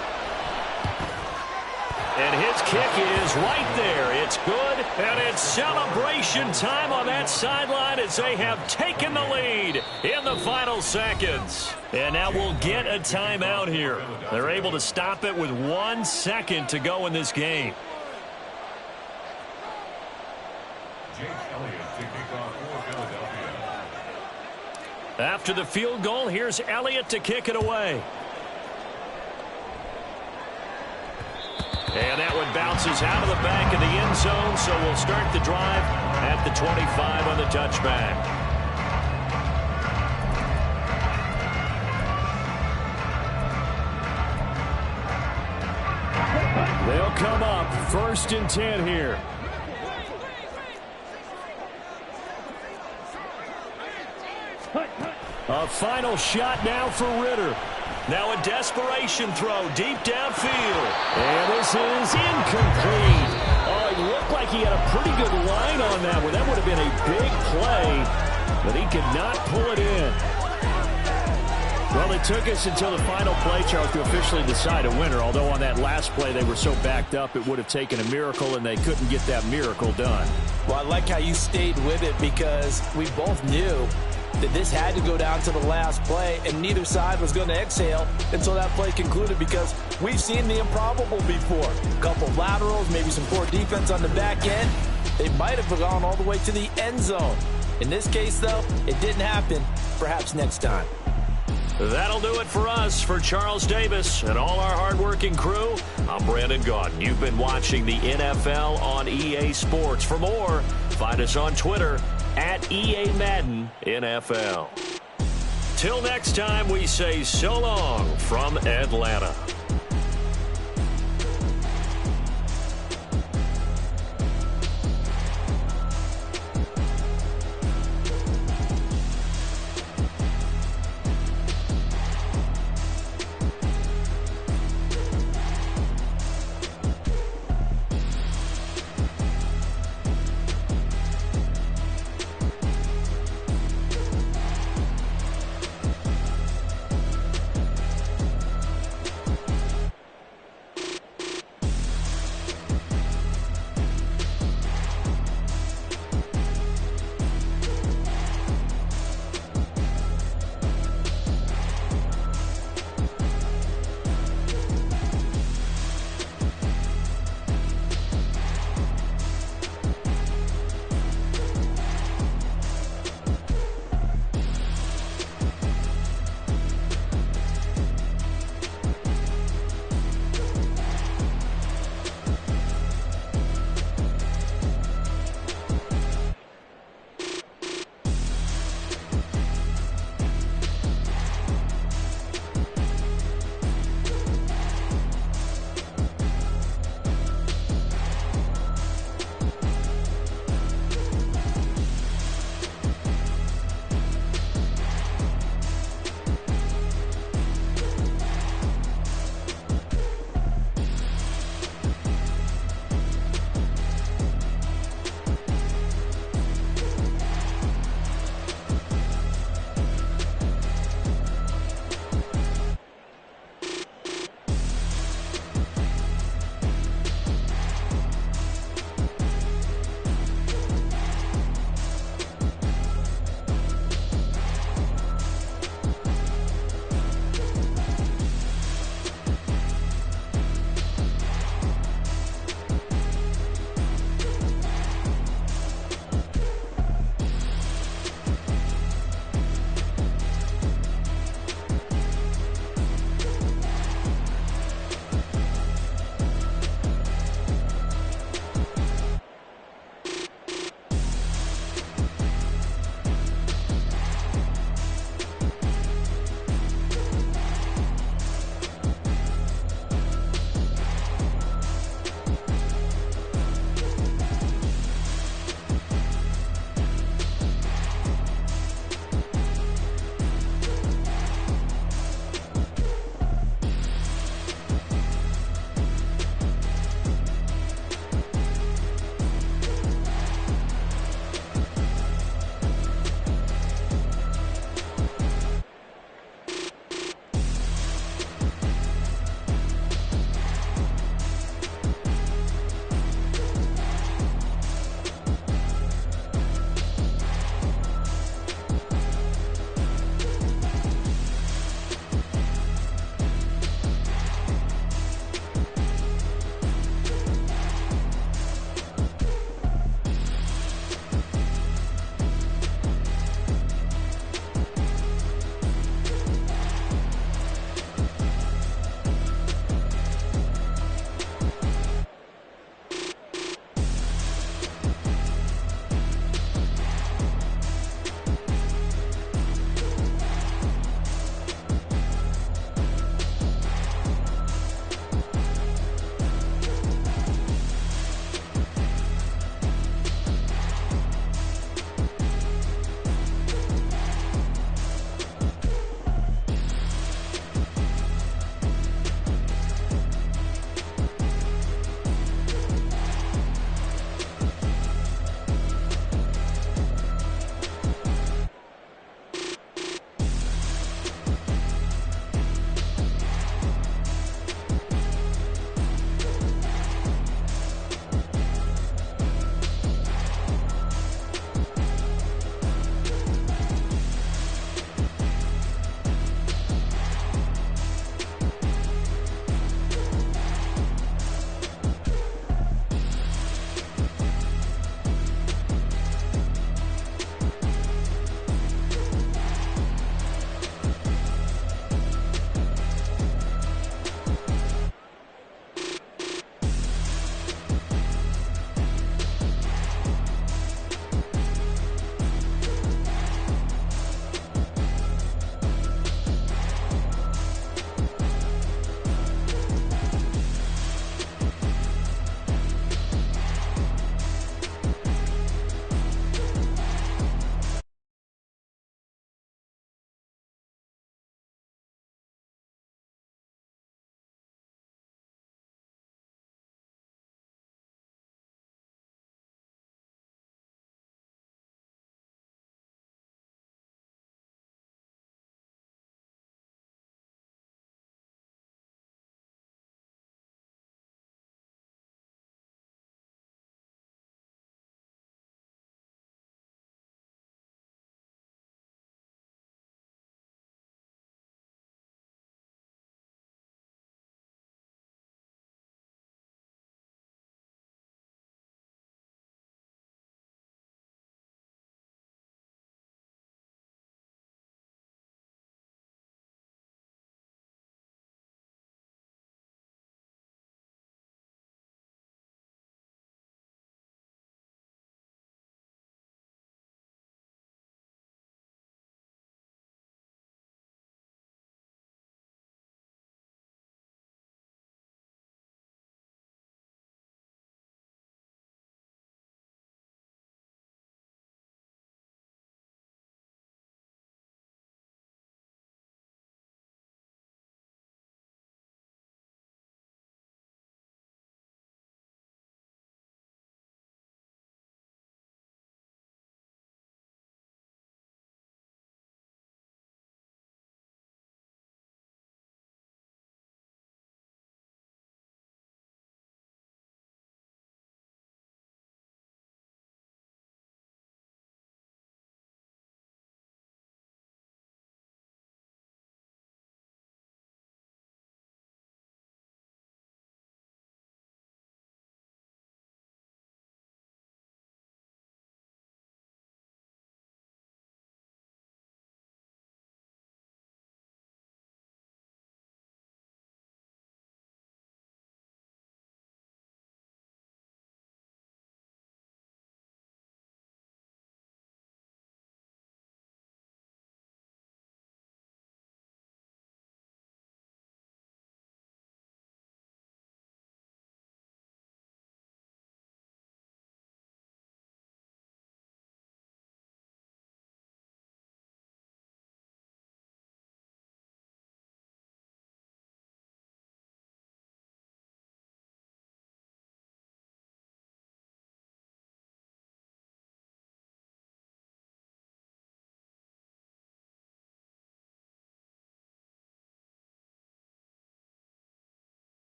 And his kick is right there. It's good, and it's celebration time on that sideline as they have taken the lead in the final seconds. And now we'll get a timeout here. They're able to stop it with 1 second to go in this game. After the field goal, here's Elliott to kick it away. And that one bounces out of the back of the end zone, so we'll start the drive at the 25 on the touchback. They'll come up 1st and 10 here. A final shot now for Ritter. Now a desperation throw deep downfield. And this is incomplete. Oh, it looked like he had a pretty good line on that one. That would have been a big play, but he could not pull it in. Well, it took us until the final play, Charles, to officially decide a winner, although on that last play they were so backed up it would have taken a miracle, and they couldn't get that miracle done. Well, I like how you stayed with it because we both knew that this had to go down to the last play, and neither side was going to exhale until that play concluded because we've seen the improbable before. A couple of laterals, maybe some poor defense on the back end. They might have gone all the way to the end zone. In this case, though, it didn't happen. Perhaps next time. That'll do it for us. For Charles Davis and all our hardworking crew, I'm Brandon Gaudin. You've been watching the NFL on EA Sports. For more, find us on Twitter at EA Madden NFL. Till next time, we say so long from Atlanta.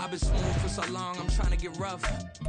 I've been smooth for so long, I'm trying to get rough.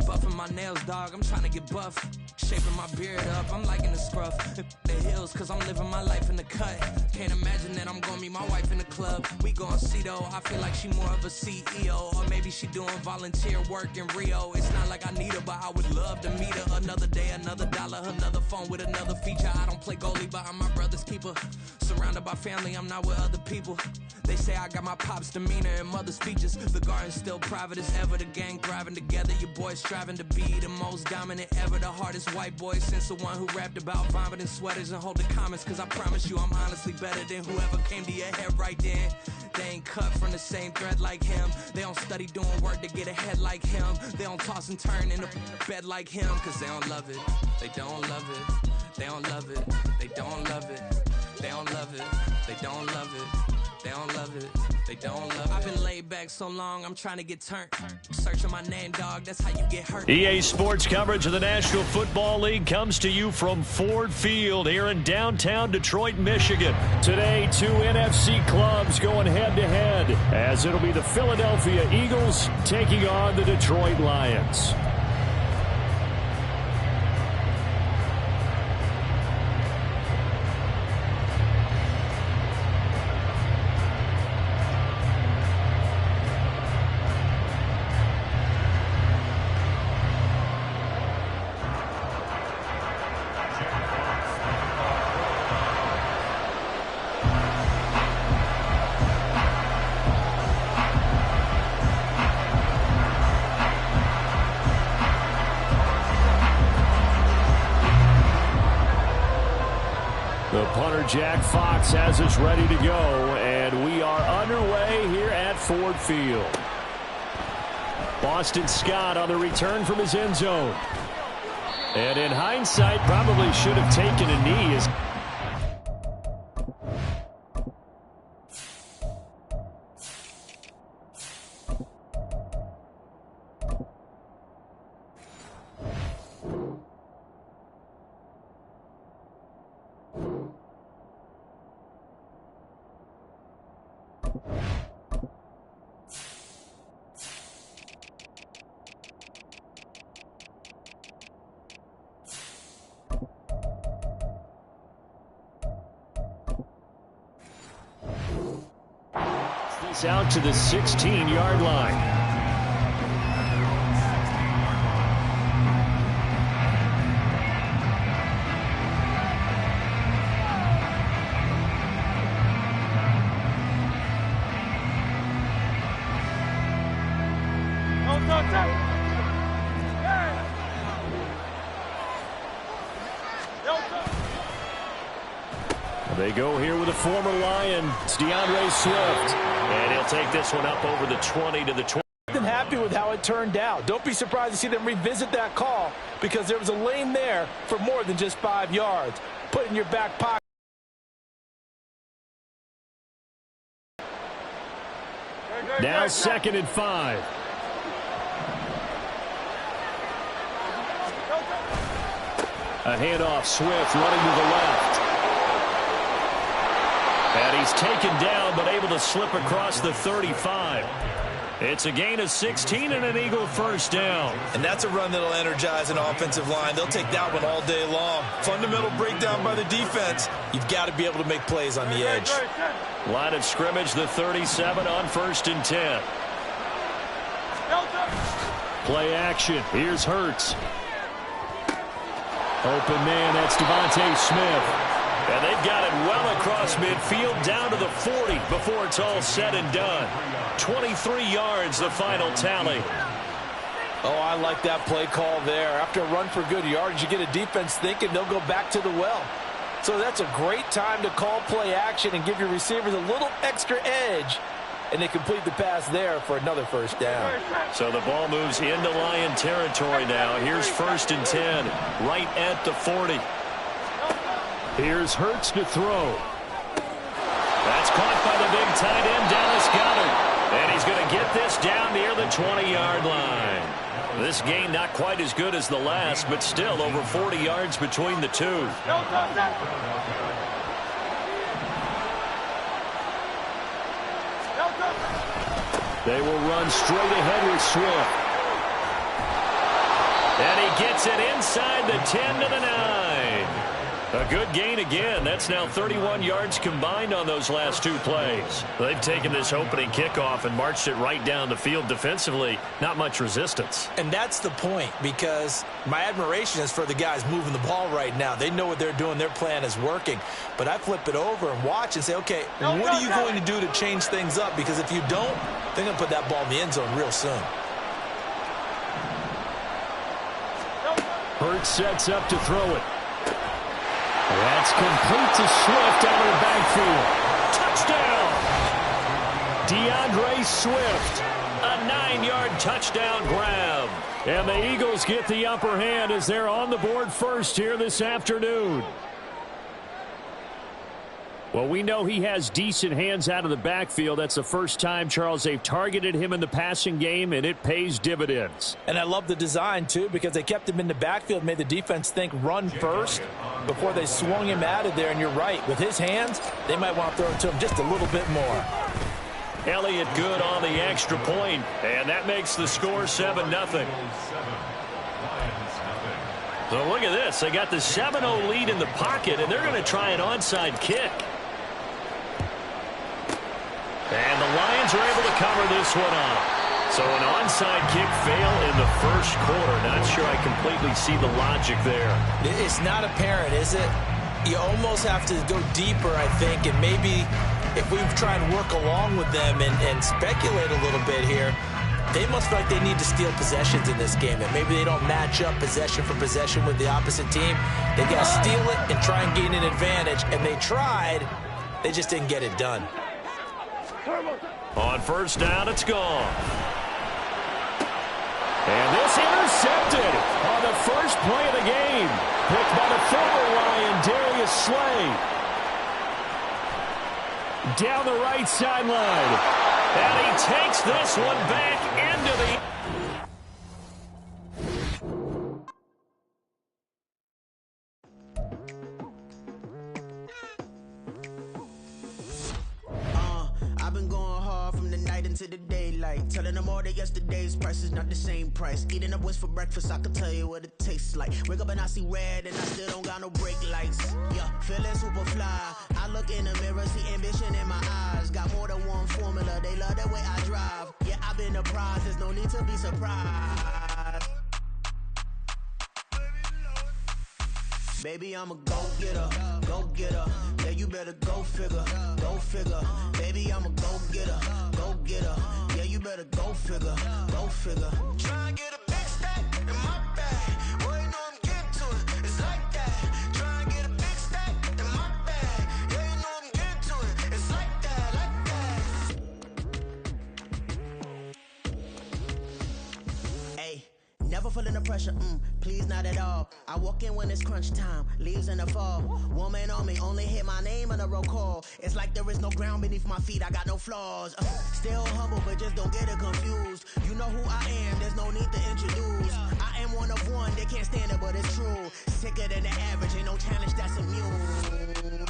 Buffing my nails, dog, I'm trying to get buff. Shaping my beard up, I'm liking the scruff. The hills, cause I'm living my life in the cut. Can't imagine that I'm gonna meet my wife in the club. We gon' see though, I feel like she more of a CEO. Or maybe she doing volunteer work in Rio. It's not like I need her, but I would love to meet her. Another day, another dollar, another phone with another feature. I don't play goalie, but I'm my brother's keeper. Surrounded by family, I'm not with other people. They say I got my pop's demeanor and mother's features. The garden's still private as ever. The gang thriving together. Your boys striving to be the most dominant ever. The hardest white boy since the one who rapped about vomiting sweaters and hold the comments. Cause I promise you I'm honestly better than whoever came to your head right then. They ain't cut from the same thread like him. They don't study doing work to get ahead like him. They don't toss and turn in the bed like him. Cause they don't love it. They don't love it. They don't love it. They don't love it. They don't love it. They don't love it. They don't love it. They don't love it. I've been laid back so long, I'm trying to get turned. Searching my name, dog, that's how you get hurt. EA Sports coverage of the National Football League comes to you from Ford Field here in downtown Detroit, Michigan. Today, two NFC clubs going head-to-head as it'll be the Philadelphia Eagles taking on the Detroit Lions. The punter, Jack Fox, has us ready to go, and we are underway here at Ford Field. Boston Scott on the return from his end zone. And in hindsight, probably should have taken a knee. Out to the 16-yard line. They go here with a former Lion. It's DeAndre Swift. And he'll take this one up over the 20 to the 20. I'm happy with how it turned out. Don't be surprised to see them revisit that call because there was a lane there for more than just 5 yards. Put it in your back pocket. Now 2nd and 5. A handoff, Swift running to the left. And he's taken down, but able to slip across the 35. It's a gain of 16 and an Eagle first down. And that's a run that'll energize an offensive line. They'll take that one all day long. Fundamental breakdown by the defense. You've got to be able to make plays on the edge. Line of scrimmage, the 37 on 1st and 10. Play action. Here's Hurts. Open man, that's Devontae Smith. And they've got it well across midfield down to the 40 before it's all said and done. 23 yards, the final tally. Oh, I like that play call there. After a run for good yards, you get a defense thinking they'll go back to the well. So that's a great time to call play action and give your receivers a little extra edge. And they complete the pass there for another first down. So the ball moves into Lion territory now. Here's 1st and 10, right at the 40. Here's Hurts to throw. That's caught by the big tight end, Dallas Goedert. And he's going to get this down near the 20-yard line. This gain not quite as good as the last, but still over 40 yards between the two. They will run straight ahead with Swift. And he gets it inside the 10 to the 9. A good gain again. That's now 31 yards combined on those last two plays. They've taken this opening kickoff and marched it right down the field defensively. Not much resistance. And that's the point, because my admiration is for the guys moving the ball right now. They know what they're doing. Their plan is working. But I flip it over and watch and say, okay, what are you going to do to change things up? Because if you don't, they're going to put that ball in the end zone real soon. Hurts sets up to throw it. That's complete to Swift out of the backfield. Touchdown! DeAndre Swift, a 9-yard touchdown grab. And the Eagles get the upper hand as they're on the board first here this afternoon. Well, we know he has decent hands out of the backfield. That's the first time, Charles, they've targeted him in the passing game, and it pays dividends. And I love the design, too, because they kept him in the backfield, made the defense think run first before they swung him out of there. And you're right, with his hands, they might want to throw it to him just a little bit more. Elliott good on the extra point, and that makes the score 7-0. So look at this. They got the 7-0 lead in the pocket, and they're going to try an onside kick. And the Lions are able to cover this one up. So an onside kick fail in the first quarter. Not sure I completely see the logic there. It's not apparent, is it? You almost have to go deeper, I think, and maybe if we try and work along with them and speculate a little bit here, they must feel like they need to steal possessions in this game, and maybe they don't match up possession for possession with the opposite team. They got to steal it and try and gain an advantage, and they tried. They just didn't get it done. On first down, it's gone. And this intercepted on the first play of the game. Picked by the former Lion, Darius Slay. Down the right sideline. And he takes this one back into the... I've been going hard from the night into the daylight, telling them all that yesterday's price is not the same price. Eating up what's for breakfast, I can tell you what it tastes like. Wake up and I see red and I still don't got no brake lights. Yeah, feeling super fly. I look in the mirror, see ambition in my eyes. Got more than one formula, they love the way I drive. Yeah, I've been a prize, there's no need to be surprised. Baby, I'm a go-getter, go-getter. Yeah, you better go figure, go figure. Baby, I'm a go-getter, go-getter. Yeah, you better go figure, go figure. Try and get a big stack in my bag. Boy, you know I'm getting to it, it's like that. Try and get a big stack in my bag. Yeah, you know I'm getting to it, it's like that, like that. Hey, never feeling the pressure, please not at all. I walk in when it's crunch time, leaves in the fall. Woman on me, only hit my name on a roll call. It's like there is no ground beneath my feet, I got no flaws. Still humble, but just don't get it confused. You know who I am, there's no need to introduce. I am one of one, they can't stand it, but it's true. Sicker than the average, ain't no challenge that's immune.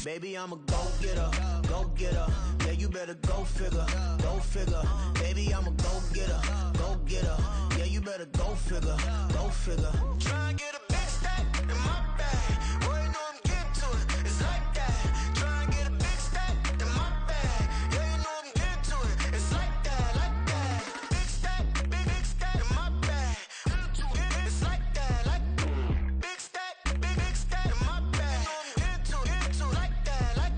Baby, I'm a go-getter, go-getter. Yeah, you better go figure, go figure. Baby, I'm a go-getter, go-getter. Yeah, you better go figure, go figure. Try and get a big stack in my bag. Boy, you know I'm getting to it, it's like that. Try and get a big stack in my bag. Yeah, you know I'm getting to it, it's like that, like that. Big stack, big stack in my bag. It's like that, like big stack in my bag. You know I'm getting to it, like that, like.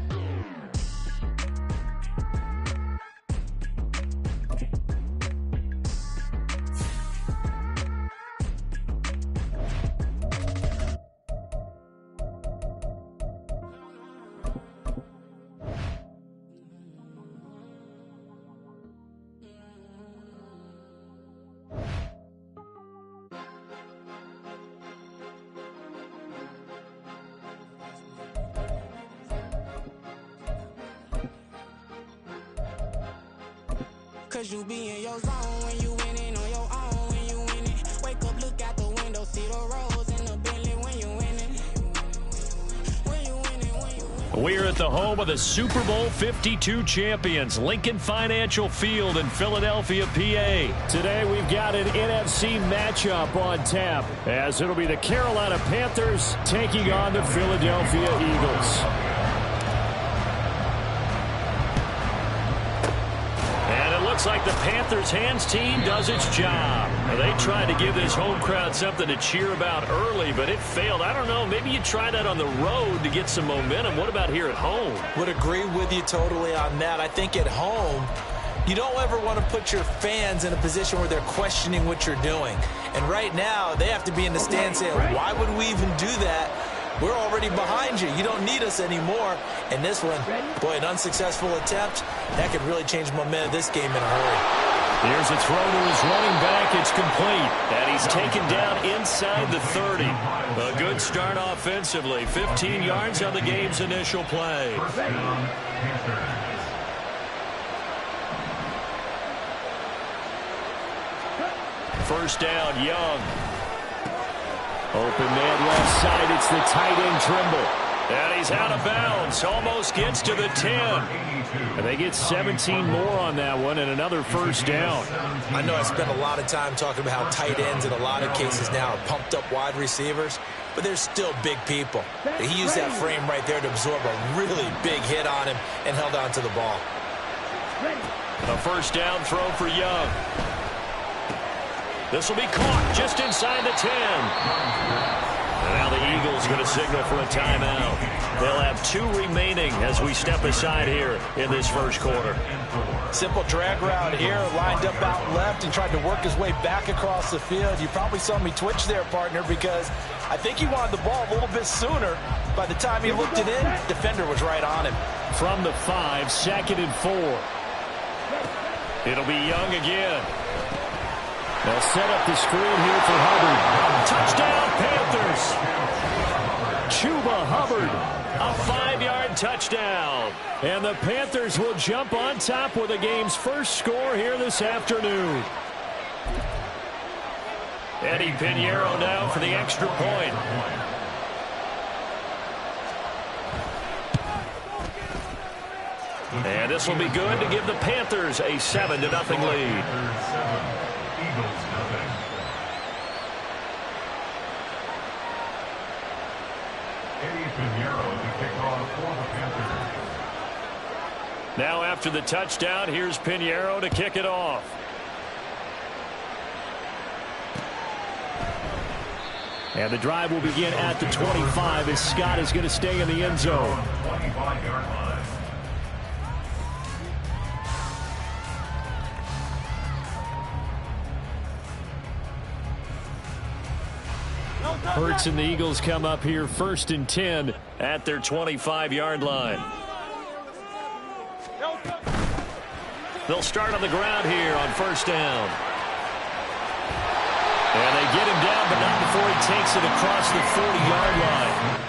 Cause you be in your zone when you winning on your own when you winning. Wake up, look out the window, see the rose in the Bentley when you winning. When you winning, when you winning. We're at the home of the Super Bowl 52 champions, Lincoln Financial Field in Philadelphia, PA. Today we've got an NFC matchup on tap, as it'll be the Carolina Panthers taking on the Philadelphia Eagles. And it looks like the Panthers hands team does its job. They tried to give this home crowd something to cheer about early, but it failed. I don't know, maybe you try that on the road to get some momentum. What about here at home? Would agree with you totally on that. I think at home, you don't ever want to put your fans in a position where they're questioning what you're doing. And right now, they have to be in the stand saying, why would we even do that? We're already behind you. You don't need us anymore. And this one, boy, an unsuccessful attempt, that could really change the momentum of this game in a hurry. Here's a throw to his running back. It's complete. And he's taken down inside the 30. A good start offensively. 15 yards on the game's initial play. First down, Young. Open man left side. It's the tight end, Trimble. And he's out of bounds. Almost gets to the 10. And they get 17 more on that one and another first down. I know I spent a lot of time talking about how tight ends in a lot of cases now are pumped up wide receivers, but they're still big people. He used that frame right there to absorb a really big hit on him and held on to the ball. A first down throw for Young. This will be caught just inside the 10. And now the Eagles going to signal for a timeout. They'll have 2 remaining as we step aside here in this first quarter. Simple drag route here, lined up out left and tried to work his way back across the field. You probably saw me twitch there, partner, because I think he wanted the ball a little bit sooner. By the time he looked it in, defender was right on him. From the 5, 2nd and 4. It'll be Young again. They'll set up the screen here for Hubbard. Touchdown, Panthers. Chuba Hubbard, a 5-yard touchdown. And the Panthers will jump on top with the game's first score here this afternoon. Eddie Pinheiro now for the extra point. And this will be good to give the Panthers a 7-0 lead. Now after the touchdown, here's Pinheiro to kick it off. And the drive will begin at the 25 as Scott is going to stay in the end zone. Hurts and the Eagles come up here 1st and 10 at their 25-yard line. They'll start on the ground here on first down. And they get him down, but not before he takes it across the 40-yard line.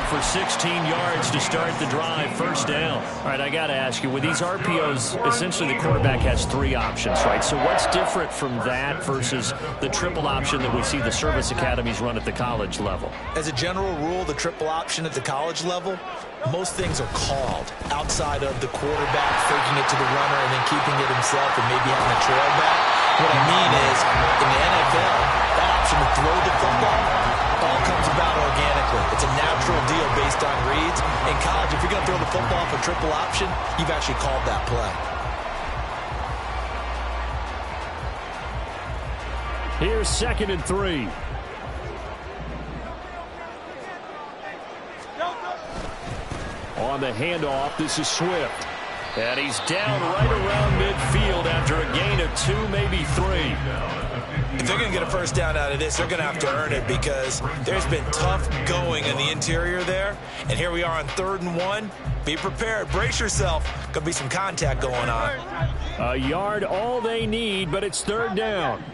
for 16 yards to start the drive, first down. All right, I got to ask you, with these RPOs, essentially the quarterback has 3 options, right? So what's different from that versus the triple option that we see the service academies run at the college level? As a general rule, the triple option at the college level, most things are called outside of the quarterback faking it to the runner and then keeping it himself and maybe having a trail back. What I mean is, in the NFL, that option to throw the football all comes about organically. It's a natural deal based on reads. In college, if you're going to throw the football for triple option, you've actually called that play. Here's 2nd and 3. On the handoff, this is Swift. And he's down right around midfield after a gain of 2, maybe 3. If they're going to get a first down out of this, they're going to have to earn it because there's been tough going in the interior there. And here we are on 3rd and 1. Be prepared. Brace yourself. Going to be some contact going on. A yard all they need, but it's 3rd down.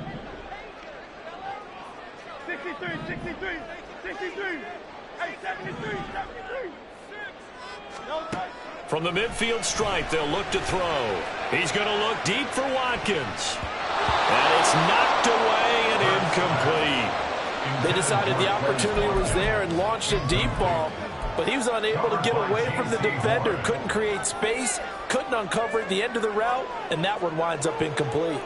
63, 63, 63. Hey, 73, 73. From the midfield stripe, they'll look to throw. He's going to look deep for Watkins. And it's knocked away and incomplete. They decided the opportunity was there and launched a deep ball, but he was unable to get away from the defender, couldn't create space, couldn't uncover the end of the route, and that one winds up incomplete.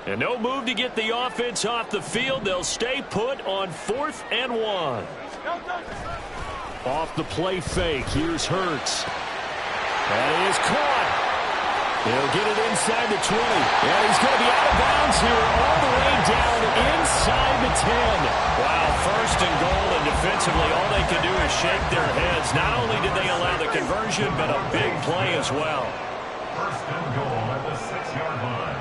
And no move to get the offense off the field. They'll stay put on 4th and 1. Off the play fake, here's Hurts. And he is caught. He'll get it inside the 20. And he's going to be out of bounds here all the way down inside the 10. Wow, 1st and goal, and defensively all they can do is shake their heads. Not only did they allow the conversion, but a big play as well. 1st and goal at the 6-yard line.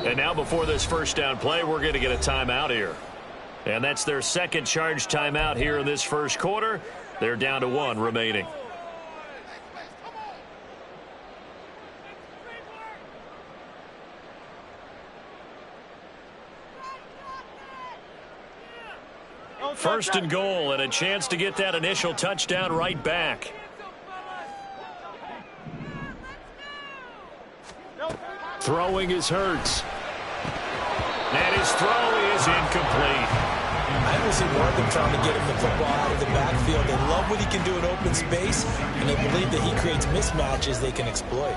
And now before this first down play, we're going to get a timeout here. And that's their 2nd charge timeout here in this first quarter. They're down to 1 remaining. First and goal, and a chance to get that initial touchdown right back. Throwing is Hurts. And his throw is incomplete. I haven't seen more of them trying to get him the football out of the backfield. They love what he can do in open space, and they believe that he creates mismatches they can exploit.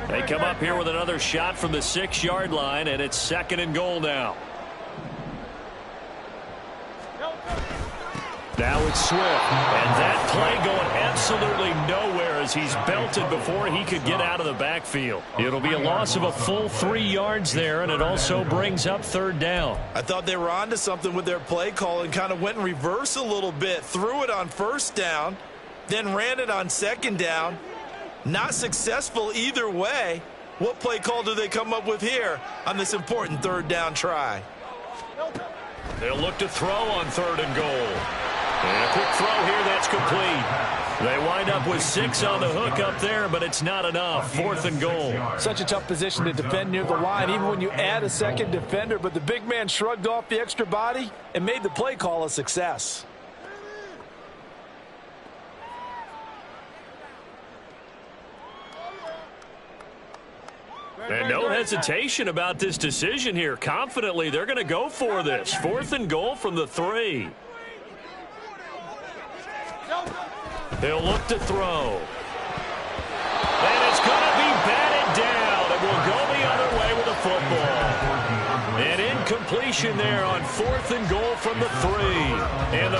They come up here with another shot from the 6-yard line, and it's 2nd and goal now. Now it's Swift, and that play going absolutely nowhere as he's belted before he could get out of the backfield. It'll be a loss of a full 3 yards there, and it also brings up 3rd down. I thought they were onto something with their play call and kind of went in reverse a little bit. Threw it on 1st down, then ran it on 2nd down. Not successful either way. What play call do they come up with here on this important 3rd down try? They'll look to throw on 3rd and goal. And a quick throw here, that's complete. They wind up with 6 on the hook up there, but it's not enough. 4th and goal. Such a tough position to defend near the line, even when you add a 2nd defender, but the big man shrugged off the extra body and made the play call a success. And no hesitation about this decision here. Confidently, they're going to go for this. 4th and goal from the 3. They'll look to throw. And it's going to be batted down. It will go the other way with the football. An incompletion there on 4th and goal from the 3. And the